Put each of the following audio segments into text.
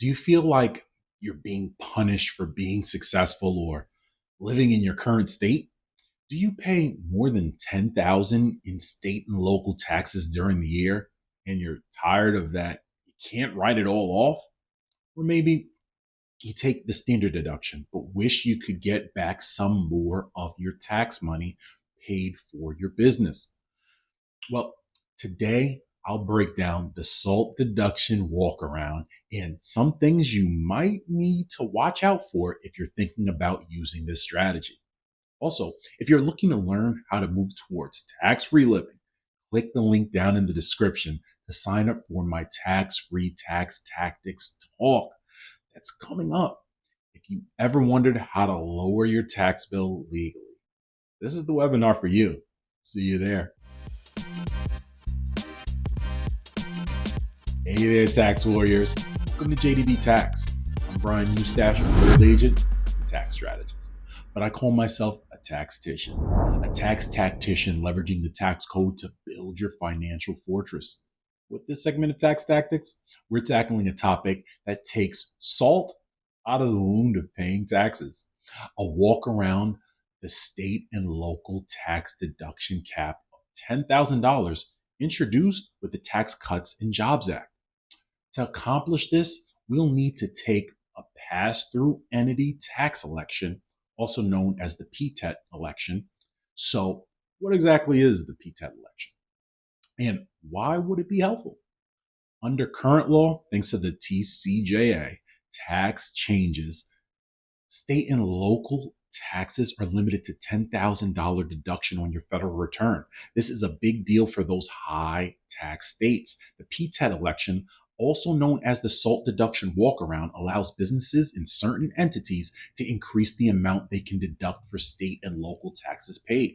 Do you feel like you're being punished for being successful or living in your current state? Do you pay more than 10,000 in state and local taxes during the year and you're tired of that? You can't write it all off? Or maybe you take the standard deduction but wish you could get back some more of your tax money paid for your business. Well, today I'll break down the SALT deduction walkaround and some things you might need to watch out for if you're thinking about using this strategy. Also, if you're looking to learn how to move towards tax-free living, click the link down in the description to sign up for my tax-free tax tactics talk that's coming up. If you ever wondered how to lower your tax bill legally, this is the webinar for you. See you there. Hey there, tax warriors. Welcome to JDB Tax. I'm Bryan Eustache, a Agent and Tax Strategist, but I call myself a taxtician, a tax tactician leveraging the tax code to build your financial fortress. With this segment of Tax Tactics, we're tackling a topic that takes salt out of the wound of paying taxes, a walk around the state and local tax deduction cap of $10,000 introduced with the Tax Cuts and Jobs Act. To accomplish this, we'll need to take a pass-through entity tax election, also known as the PTET election. So, what exactly is the PTET election? And why would it be helpful? Under current law, thanks to the TCJA, tax changes, state and local taxes are limited to $10,000 deduction on your federal return. This is a big deal for those high tax states. The PTET election, also known as the SALT deduction walkaround, allows businesses and certain entities to increase the amount they can deduct for state and local taxes paid.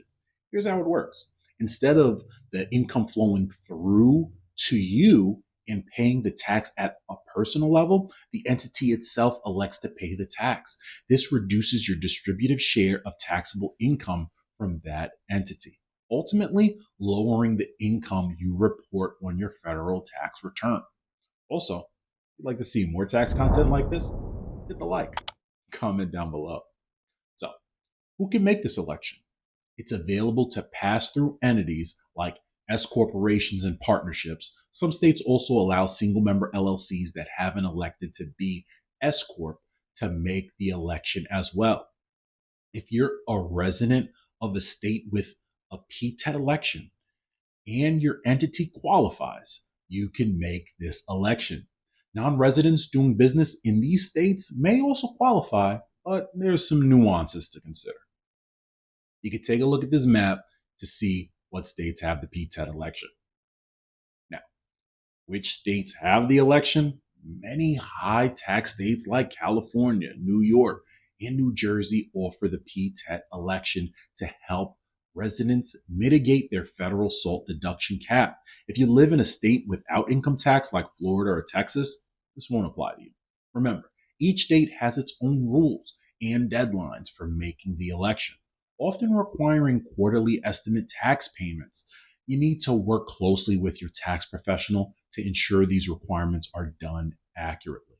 Here's how it works. Instead of the income flowing through to you and paying the tax at a personal level, the entity itself elects to pay the tax. This reduces your distributive share of taxable income from that entity, ultimately lowering the income you report on your federal tax return. Also, if you'd like to see more tax content like this, hit the like, comment down below. So, who can make this election? It's available to pass-through entities like S corporations and partnerships. Some states also allow single-member LLCs that haven't elected to be S corp to make the election as well. If you're a resident of a state with a PTET election and your entity qualifies, you can make this election. Non-residents doing business in these states may also qualify, but there's some nuances to consider. You can take a look at this map to see what states have the PTET election. Now, which states have the election? Many high tax states like California, New York, and New Jersey offer the PTET election to help residents mitigate their federal SALT deduction cap. If you live in a state without income tax like Florida or Texas, this won't apply to you. Remember, each state has its own rules and deadlines for making the election, often requiring quarterly estimate tax payments. You need to work closely with your tax professional to ensure these requirements are done accurately.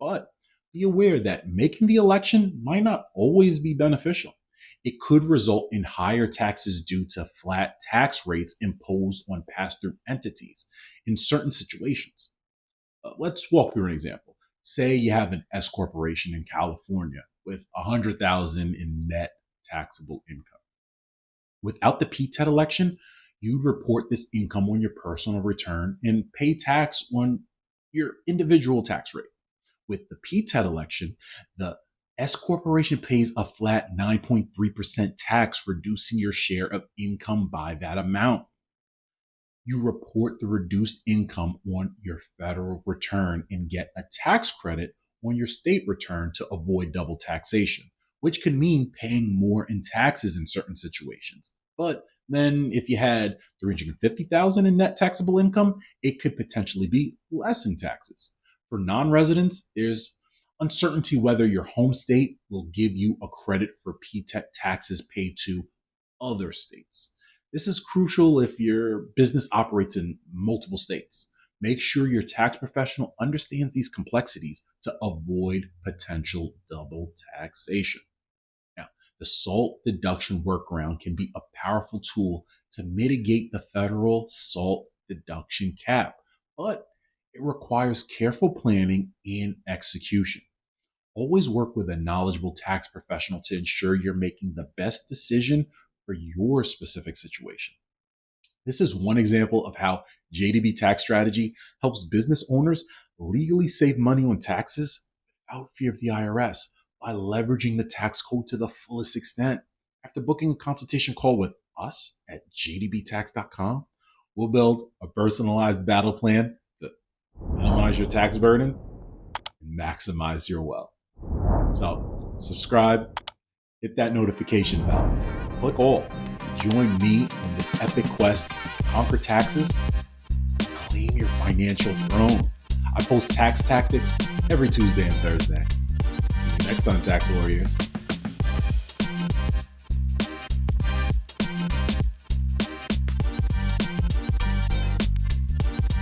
But be aware that making the election might not always be beneficial. It could result in higher taxes due to flat tax rates imposed on pass-through entities in certain situations. Let's walk through an example. Say you have an S corporation in California with $100,000 in net taxable income. Without the PTET election, you'd report this income on your personal return and pay tax on your individual tax rate. With the PTET election, the S corporation pays a flat 9.3% tax, reducing your share of income by that amount. You report the reduced income on your federal return and get a tax credit on your state return to avoid double taxation, which could mean paying more in taxes in certain situations. But then if you had $350,000 in net taxable income, it could potentially be less in taxes. For non-residents, there's uncertainty whether your home state will give you a credit for PTET taxes paid to other states. This is crucial if your business operates in multiple states. Make sure your tax professional understands these complexities to avoid potential double taxation. Now, the SALT deduction workaround can be a powerful tool to mitigate the federal SALT deduction cap, but it requires careful planning and execution. Always work with a knowledgeable tax professional to ensure you're making the best decision for your specific situation. This is one example of how JDB Tax Strategy helps business owners legally save money on taxes without fear of the IRS by leveraging the tax code to the fullest extent. After booking a consultation call with us at jdbtax.com, we'll build a personalized battle plan to minimize your tax burden and maximize your wealth. So, subscribe, hit that notification bell, click all to join me on this epic quest to conquer taxes and claim your financial throne. I post tax tactics every Tuesday and Thursday. See you next time, Tax Warriors.